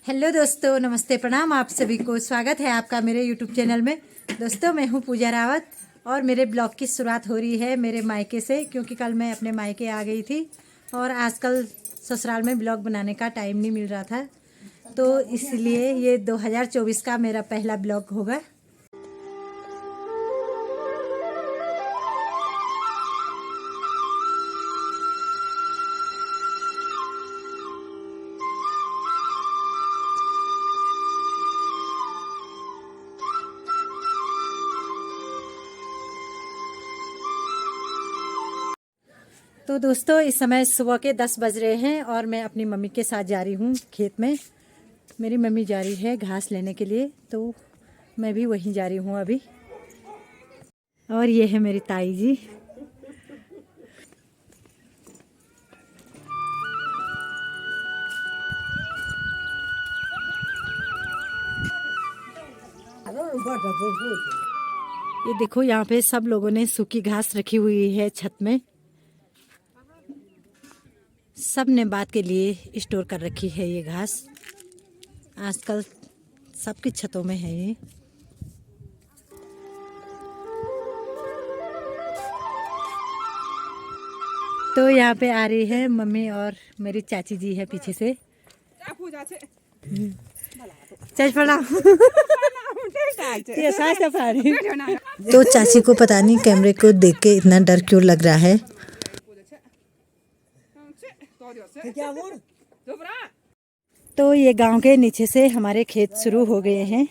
Hello दोस्तों, नमस्ते, प्रणाम। आप सभी को स्वागत है आपका मेरे यूट्यूब चैनल में। दोस्तों, मैं हूं पूजा रावत और मेरे ब्लॉग की शुरुआत हो रही है मेरे मायके से, क्योंकि कल मैं अपने मायके आ गई थी और आजकल ससुराल में ब्लॉग बनाने का टाइम नहीं मिल रहा था, तो इसलिए ये 2024 का मेरा पहला ब्लॉग होगा। तो दोस्तों, इस समय सुबह के 10 बज रहे हैं और मैं अपनी मम्मी के साथ जा रही हूँ खेत में। मेरी मम्मी जा रही है घास लेने के लिए, तो मैं भी वहीं जा रही हूँ अभी। और ये है मेरी ताई जी। ये देखो, यहाँ पे सब लोगों ने सूखी घास रखी हुई है छत में। सब ने बात के लिए स्टोर कर रखी है ये घास। आजकल सबकी छतों में है ये। तो यहाँ पे आ रही है मम्मी और मेरी चाची जी है पीछे से। चल पड़ा। तो चाची को पता नहीं कैमरे को देख के इतना डर क्यों लग रहा है। तो ये गांव के नीचे से हमारे खेत शुरू हो गए हैं।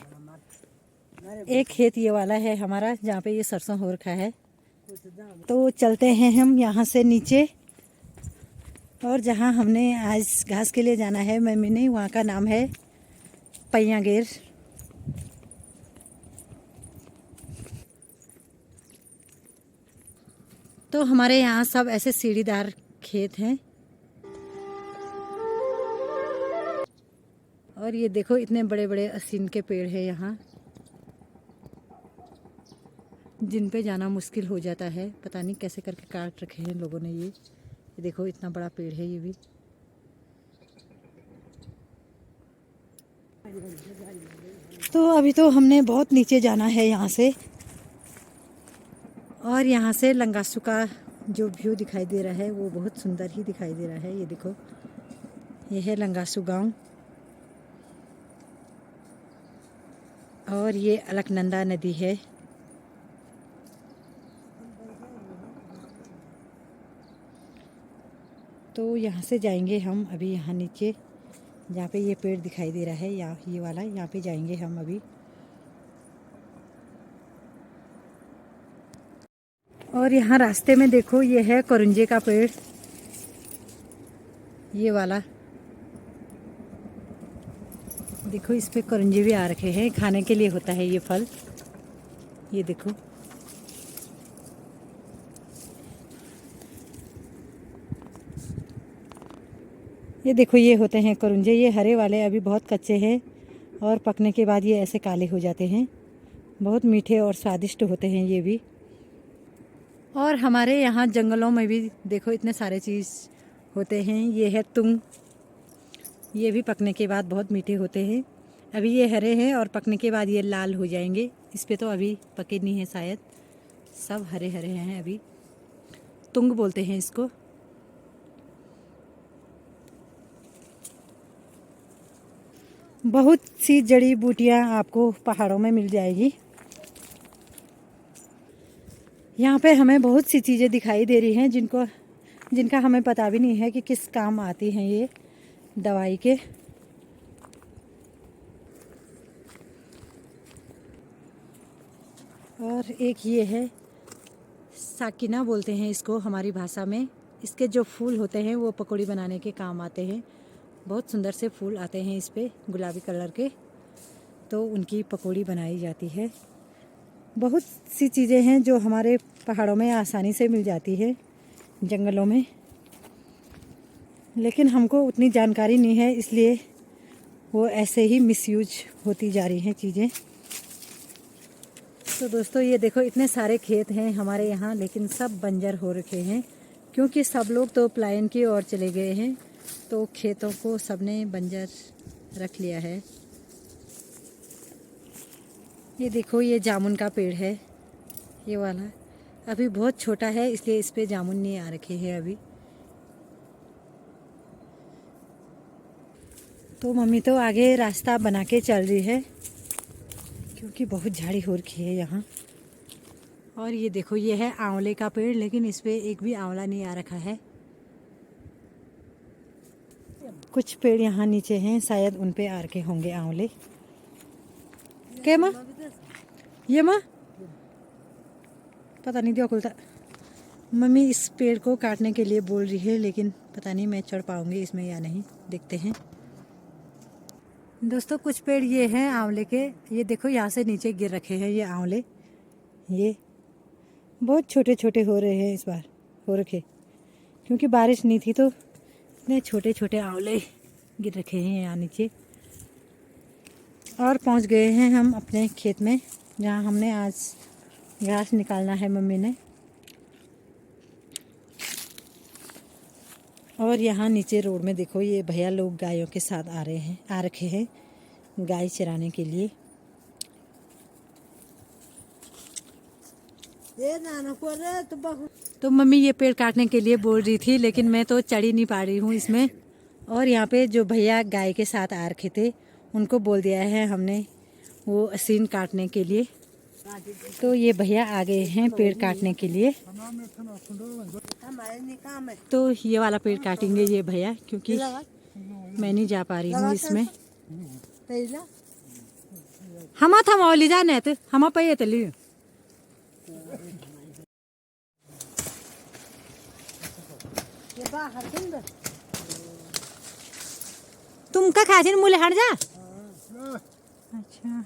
एक खेत ये वाला है हमारा, जहाँ पे ये सरसों हो रखा है। तो चलते हैं हम यहाँ से नीचे, और जहाँ हमने आज घास के लिए जाना है मम्मी ने, वहाँ का नाम है पैयागेर। तो हमारे यहाँ सब ऐसे सीढ़ीदार खेत हैं। और ये देखो, इतने बड़े बड़े असीन के पेड़ हैं यहाँ, जिन पे जाना मुश्किल हो जाता है। पता नहीं कैसे करके काट रखे हैं लोगों ने। ये देखो, इतना बड़ा पेड़ है ये भी। तो अभी तो हमने बहुत नीचे जाना है यहाँ से, और यहाँ से लंगासू का जो व्यू दिखाई दे रहा है वो बहुत सुंदर ही दिखाई दे रहा है। ये देखो, ये है लंगासू गांव, और ये अलकनंदा नदी है। तो यहाँ से जाएंगे हम अभी, यहाँ नीचे जहाँ पे ये पेड़ दिखाई दे रहा है, या ये वाला, यहाँ पे जाएंगे हम अभी। और यहाँ रास्ते में देखो, ये है करंजे का पेड़, ये वाला। देखो, इस पे करंजे भी आ रखे हैं, खाने के लिए होता है ये फल। ये देखो, ये देखो, ये होते हैं करंजे। ये हरे वाले अभी बहुत कच्चे हैं, और पकने के बाद ये ऐसे काले हो जाते हैं। बहुत मीठे और स्वादिष्ट होते हैं ये भी। और हमारे यहाँ जंगलों में भी देखो इतने सारे चीज़ होते हैं। ये है तुंग, ये भी पकने के बाद बहुत मीठे होते हैं। अभी ये हरे हैं और पकने के बाद ये लाल हो जाएंगे। इस पे तो अभी पके नहीं हैं शायद, सब हरे हरे हैं अभी। तुंग बोलते हैं इसको। बहुत सी जड़ी बूटियाँ आपको पहाड़ों में मिल जाएगी। यहाँ पे हमें बहुत सी चीज़ें दिखाई दे रही हैं जिनका हमें पता भी नहीं है कि किस काम आती हैं ये दवाई के। और एक ये है साकिना बोलते हैं इसको हमारी भाषा में। इसके जो फूल होते हैं वो पकौड़ी बनाने के काम आते हैं। बहुत सुंदर से फूल आते हैं इस पे, गुलाबी कलर के, तो उनकी पकौड़ी बनाई जाती है। बहुत सी चीज़ें हैं जो हमारे पहाड़ों में आसानी से मिल जाती है, जंगलों में, लेकिन हमको उतनी जानकारी नहीं है, इसलिए वो ऐसे ही मिसयूज होती जा रही हैं चीज़ें। तो दोस्तों, ये देखो, इतने सारे खेत हैं हमारे यहाँ, लेकिन सब बंजर हो रखे हैं, क्योंकि सब लोग तो पलायन की ओर चले गए हैं। तो खेतों को सबने बंजर रख लिया है। ये देखो ये जामुन का पेड़ है, ये वाला अभी बहुत छोटा है इसलिए इस पे जामुन नहीं आ रखे हैं अभी। तो मम्मी तो आगे रास्ता बना के चल रही है क्योंकि बहुत झाड़ी हो रखी है यहाँ। और ये देखो ये है आंवले का पेड़, लेकिन इस पे एक भी आंवला नहीं आ रखा है। कुछ पेड़ यहाँ नीचे हैं, शायद उन पे आ रखे होंगे आंवले। क्या माँ? ये माँ पता नहीं दिया खुलता। मम्मी इस पेड़ को काटने के लिए बोल रही है, लेकिन पता नहीं मैं चढ़ पाऊंगी इसमें या नहीं, देखते हैं। दोस्तों कुछ पेड़ ये हैं आंवले के, ये देखो यहाँ से नीचे गिर रखे हैं ये आंवले। ये बहुत छोटे छोटे हो रहे हैं इस बार, हो रखे क्योंकि बारिश नहीं थी तो इतने छोटे छोटे आंवले गिर रखे हैं यहाँ नीचे। और पहुँच गए हैं हम अपने खेत में जहाँ हमने आज घास निकालना है मम्मी ने। और यहाँ नीचे रोड में देखो ये भैया लोग गायों के साथ आ रखे हैं गाय चराने के लिए। तो मम्मी ये पेड़ काटने के लिए बोल रही थी, लेकिन मैं तो चढ़ ही नहीं पा रही हूँ इसमें। और यहाँ पे जो भैया गाय के साथ आ रखे थे उनको बोल दिया है हमने वो सीन काटने के लिए। तो ये भैया आ गए हैं पेड़ काटने के लिए। तो ये वाला पेड़ काटेंगे ये भैया, क्योंकि मैं नहीं जा पा रही हूँ इसमें। हम थमाओली जाने तो हम पे तली तुम का खासी मुले हट जा। अच्छा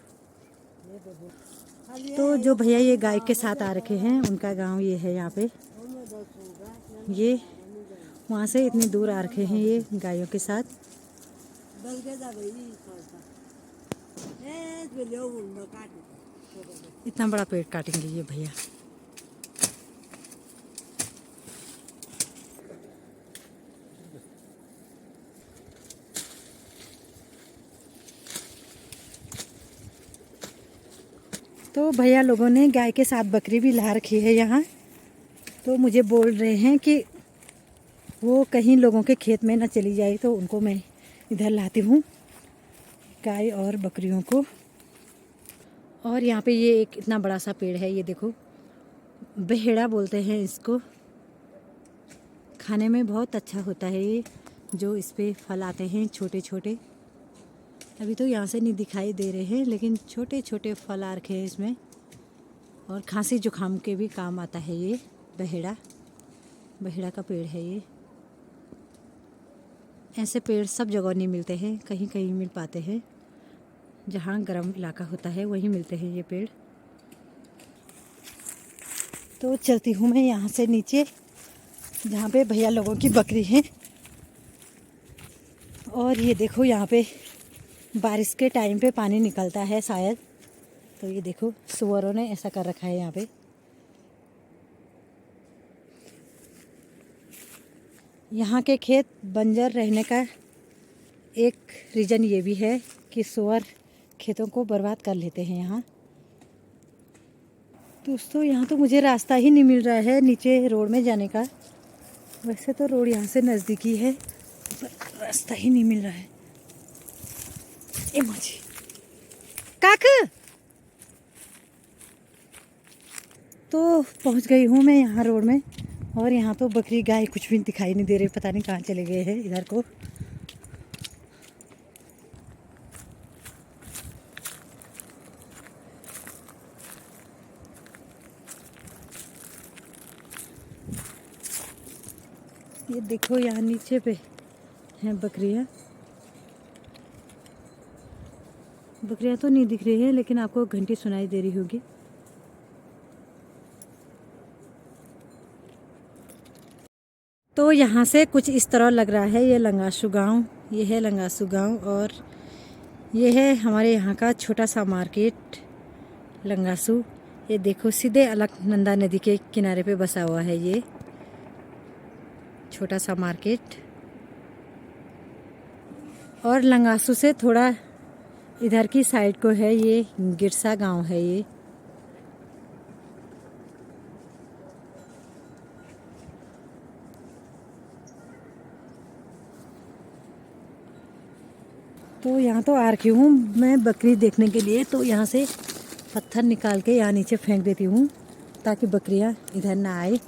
तो जो भैया ये गाय के साथ आ रखे हैं उनका गांव ये है यहाँ पे। ये वहाँ से इतनी दूर आ रखे हैं ये गायों के साथ। इतना बड़ा पेड़ काटेंगे ये भैया। तो भैया लोगों ने गाय के साथ बकरी भी ला रखी है यहाँ। तो मुझे बोल रहे हैं कि वो कहीं लोगों के खेत में ना चली जाए, तो उनको मैं इधर लाती हूँ गाय और बकरियों को। और यहाँ पे ये एक इतना बड़ा सा पेड़ है, ये देखो बहेड़ा बोलते हैं इसको। खाने में बहुत अच्छा होता है ये, जो इस पे फल आते हैं छोटे छोटे। अभी तो यहाँ से नहीं दिखाई दे रहे हैं, लेकिन छोटे छोटे फल आ रखे हैं इसमें। और खांसी जुकाम के भी काम आता है ये बहेड़ा का पेड़ है ये। ऐसे पेड़ सब जगह नहीं मिलते हैं, कहीं कहीं मिल पाते हैं। जहाँ गर्म इलाका होता है वहीं मिलते हैं ये पेड़। तो चलती हूँ मैं यहाँ से नीचे जहाँ पे भैया लोगों की बकरी है। और ये देखो यहाँ पे बारिश के टाइम पे पानी निकलता है शायद, तो ये देखो सुअरों ने ऐसा कर रखा है यहाँ पे। यहाँ के खेत बंजर रहने का एक रीज़न ये भी है कि सुअर खेतों को बर्बाद कर लेते हैं यहाँ। दोस्तों यहाँ तो मुझे रास्ता ही नहीं मिल रहा है नीचे रोड में जाने का। वैसे तो रोड यहाँ से नज़दीकी है, पर रास्ता ही नहीं मिल रहा है। ए मुझे काका तो पहुँच गई हूँ मैं यहाँ रोड में। और यहाँ तो बकरी गाय कुछ भी दिखाई नहीं दे रही, पता नहीं कहाँ चले गए हैं इधर को। ये देखो यहाँ नीचे पे हैं बकरियाँ। बकरियाँ तो नहीं दिख रही है, लेकिन आपको घंटी सुनाई दे रही होगी। तो यहाँ से कुछ इस तरह लग रहा है ये लंगासू गांव। ये है लंगासू गांव और ये है हमारे यहाँ का छोटा सा मार्केट लंगासू। ये देखो सीधे अलकनंदा नदी के किनारे पे बसा हुआ है ये छोटा सा मार्केट। और लंगासू से थोड़ा इधर की साइड को है, ये गिरसा गांव है ये। तो यहाँ तो आ रखी हूँ मैं बकरी देखने के लिए, तो यहाँ से पत्थर निकाल के यहाँ नीचे फेंक देती हूँ ताकि बकरियाँ इधर ना आए।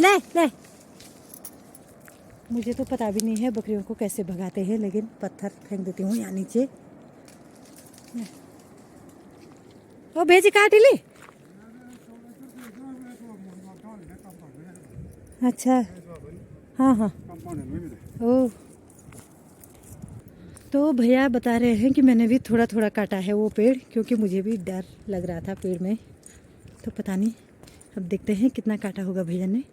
ले ले, मुझे तो पता भी नहीं है बकरियों को कैसे भगाते हैं, लेकिन पत्थर फेंक देती हूँ यहाँ नीचे। ओ भेजी काट ली। अच्छा, हाँ हाँ। ओ, तो भैया बता रहे हैं कि मैंने भी थोड़ा थोड़ा काटा है वो पेड़, क्योंकि मुझे भी डर लग रहा था पेड़ में। तो पता नहीं, अब देखते हैं कितना काटा होगा भैया ने।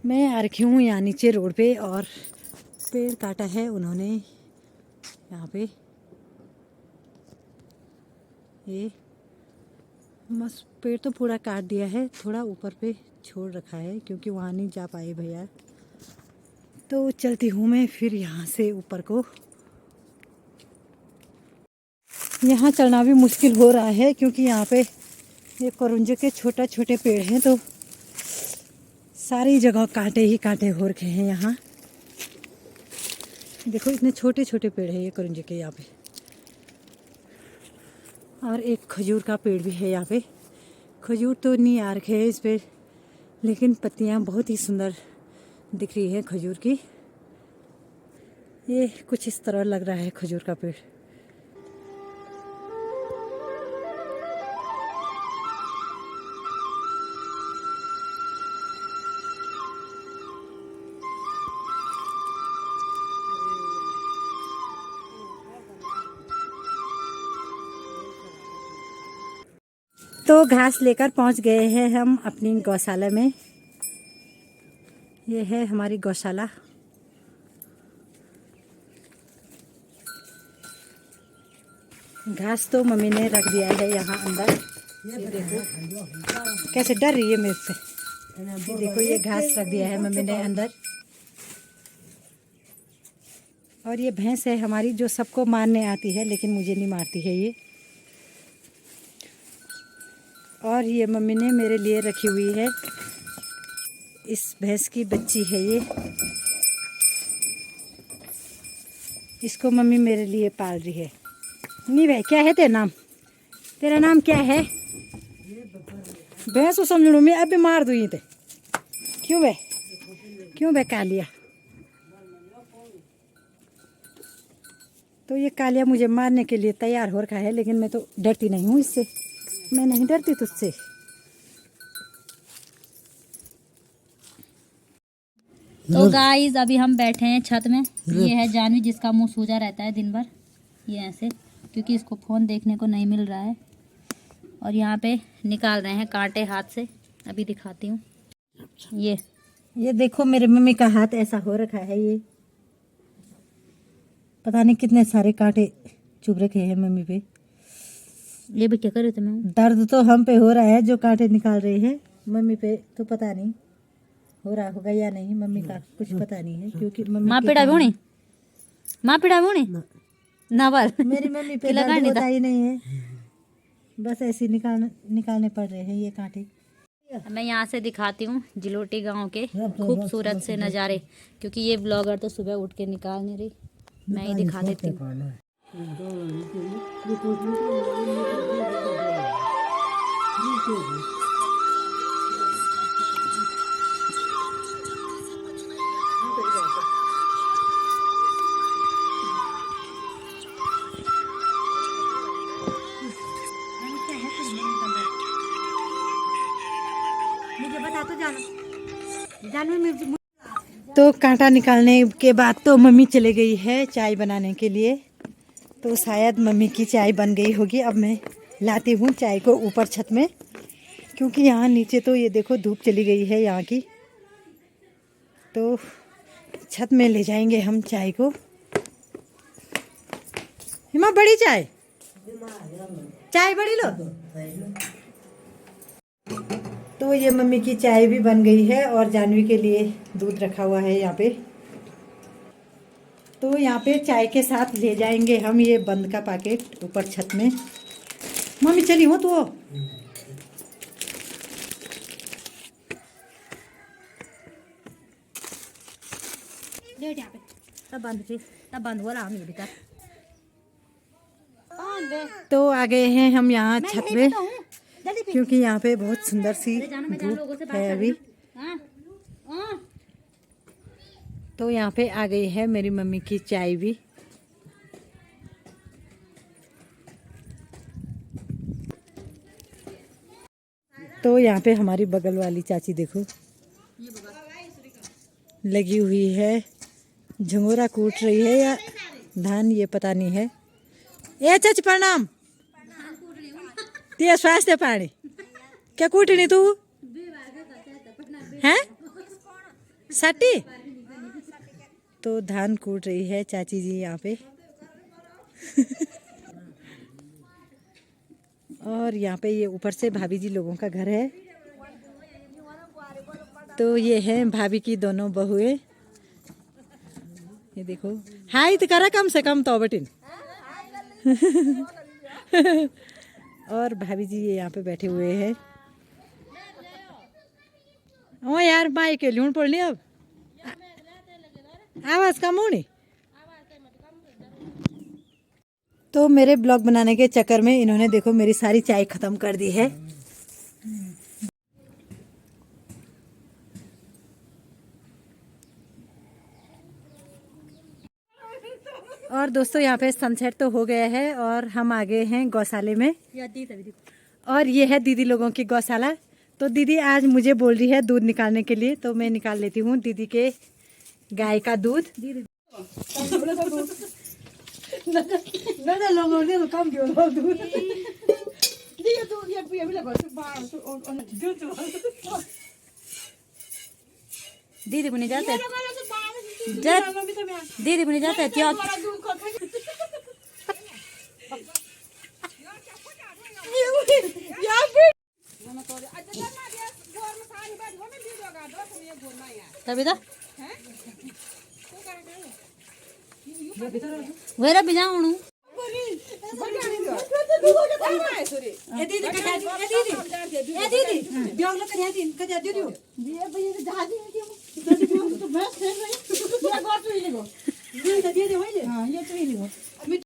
मैं आ रखी हूँ यहाँ नीचे रोड पे, और पेड़ काटा है उन्होंने यहाँ पे। ये बस पेड़ तो पूरा काट दिया है, थोड़ा ऊपर पे छोड़ रखा है क्योंकि वहाँ नहीं जा पाए भैया। तो चलती हूँ मैं फिर यहाँ से ऊपर को। यहाँ चलना भी मुश्किल हो रहा है क्योंकि यहाँ पे ये करंजे के छोटे छोटे पेड़ हैं, तो सारी जगह कांटे ही कांटे हो रखे हैं यहाँ। देखो इतने छोटे छोटे पेड़ हैं ये करंजे के यहाँ पे, और एक खजूर का पेड़ भी है यहाँ पे। खजूर तो नहीं आ रखे है इस पे, लेकिन पत्तियाँ बहुत ही सुंदर दिख रही है खजूर की। ये कुछ इस तरह लग रहा है खजूर का पेड़। तो घास लेकर पहुंच गए हैं हम अपनी गौशाला में। ये है हमारी गौशाला। घास तो मम्मी ने रख दिया है यहाँ अंदर। ये देखो कैसे डर रही है मेरे से। ये देखो ये घास रख दिया है मम्मी ने अंदर। और ये भैंस है हमारी जो सबको मारने आती है, लेकिन मुझे नहीं मारती है ये। और ये मम्मी ने मेरे लिए रखी हुई है, इस भैंस की बच्ची है ये। इसको मम्मी मेरे लिए पाल रही है। नहीं भाई, क्या है तेरा नाम? तेरा नाम क्या है? भैंस को समझो मैं अभी मार दूँ ये। क्यों भाई, क्यों भाई कालिया? तो ये कालिया मुझे मारने के लिए तैयार हो रखा है, लेकिन मैं तो डरती नहीं हूँ इससे। मैं नहीं डरती तुझसे। तो गाइस अभी हम बैठे हैं छत में। ये है जानवी, जिसका मुंह सूजा रहता है दिन भर, ये ऐसे, क्योंकि इसको फ़ोन देखने को नहीं मिल रहा है। और यहाँ पे निकाल रहे हैं कांटे हाथ से, अभी दिखाती हूँ। ये देखो मेरे मम्मी का हाथ ऐसा हो रखा है, ये पता नहीं कितने सारे कांटे चुभ रखे हैं मम्मी पे। ये भी क्या करे थे मैं? दर्द तो हम पे हो रहा है जो कांटे निकाल रहे हैं, मम्मी पे तो पता नहीं हो रहा होगा या नहीं। मम्मी का कुछ पता नहीं है क्योंकि मम्मी माँ पिड़ा भी ना बाल मेरी मम्मी पे दर्द होता ही नहीं है, बस ऐसे निकालने पड़ रहे हैं ये कांटे। मैं यहाँ से दिखाती हूँ जिलोटी गांव के खूबसूरत से नज़ारे, क्योंकि ये ब्लॉगर तो सुबह उठ के निकाल नहीं रही, मैं ही दिखा देती हूँ। मुझे बता तो जानो। तो कांटा निकालने के बाद तो मम्मी चले गई है चाय बनाने के लिए। तो शायद मम्मी की चाय बन गई होगी। अब मैं लाती हूँ चाय को ऊपर छत में, क्योंकि यहाँ नीचे तो ये देखो धूप चली गई है यहाँ की। तो छत में ले जाएंगे हम चाय को। हिमा बड़ी चाय बड़ी लो। तो ये मम्मी की चाय भी बन गई है, और जानवी के लिए दूध रखा हुआ है यहाँ पे। तो यहाँ पे चाय के साथ ले जाएंगे हम ये बंद का पैकेट ऊपर छत में। मम्मी चली हो तो तब बंद हो रहा हम अभी तक। तो आ गए हैं हम यहाँ छत पे, क्योंकि यहाँ पे बहुत सुंदर सी धूप है अभी। तो यहाँ पे आ गई है मेरी मम्मी की चाय भी। तो यहाँ पे हमारी बगल वाली चाची देखो लगी हुई है, झंगोरा कूट रही है या धान, ये पता नहीं है। ए चाची प्रणाम। ते स्वास्थ्य पानी क्या कूटनी तू हैं साठी? तो धान कूट रही है चाची जी यहाँ पे। और यहाँ पे ये ऊपर से भाभी जी लोगों का घर है। तो ये है भाभी की दोनों बहुएं, ये देखो हाय तो करा कम से कम तो बटिन। और भाभी जी ये यहाँ पे बैठे हुए हैं। ओ यार माइक के लूण पड़नी अब आवाज कम होनी। तो मेरे ब्लॉग बनाने के चक्कर में इन्होंने देखो मेरी सारी चाय खत्म कर दी है। और दोस्तों यहाँ पे सनसेट तो हो गया है और हम आ गए हैं गौशाले में। और ये है दीदी लोगों की गौशाला। तो दीदी आज मुझे बोल रही है दूध निकालने के लिए, तो मैं निकाल लेती हूँ दीदी के गाय का दूध। दीदी बुनी जाते दीदी बुनी जाते है क्या? तभी तो वेरा भी जाऊँ